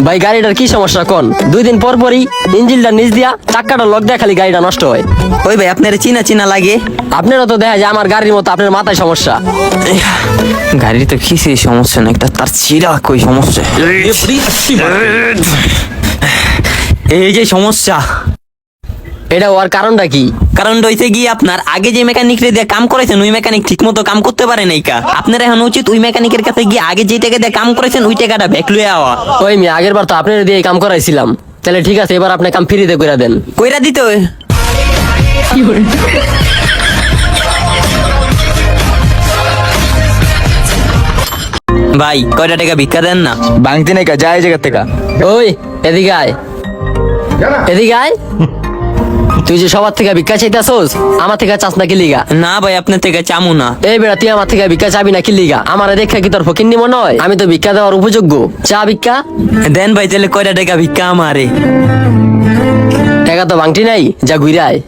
ভাই গাড়িটার কি সমস্যা কোন? 2 দিন পর পরই ইঞ্জিনটা নিচ দিয়া চাক্কাটা লক দেয়া খালি গাড়িটা নষ্ট হয়। ওই ভাই আপনার চিনা চিনা লাগে। আপনারও তো দেখা যায় আমার গাড়ির মতো আপনার মাথায় সমস্যা। গাড়ির তো কিছুই সমস্যা না, একটা তার চিরা কই সমস্যা। এই যে সমস্যা, এটা হওয়ার কারণটা কি? কারণটা হইতে গিয়ে আপনার আগে যে মেকানিক রে দিয়ে কাম করেছেন ওই মেকানিক ঠিক মতো কাম করতে পারে নাই কা। আপনার এখন উচিত ওই মেকানিকের কাছে গিয়ে আগে যে টাকা দিয়ে কাম করেছেন ওই টাকাটা ব্যাক লয়ে আওয়া। ওই আমি আগের বার তো আপনার দিয়ে কাম করাইছিলাম, তাহলে ঠিক আছে এবার আপনি কাম ফ্রিতে করে দেন। কইরা দিতে হয়। ভাই কয়টা টাকা ভিক্ষা দেন না? ভাঙতি নাই কা, যায় জায়গা থেকে। ওই এদিকে আয়, এদিকে আয়। তুই যে সবার থেকে ভিক্ষা চাইতাছস, আমার থেকে চাস না কি লিগা? না ভাই আপনার থেকে চামু না। এই বেড়া তুই আমার থেকে ভিক্ষা চাবি না কি লিগা? আমার দেখা কি তোর ফকিন্নি মনে হয়? আমি তো ভিক্ষা দেওয়ার উপযোগ্য। চা ভিক্ষা দেন ভাই, তাহলে কয়টা টাকা ভিক্ষা আমারে। টাকা তো ভাঙটি নাই, যা ঘুরে আয়।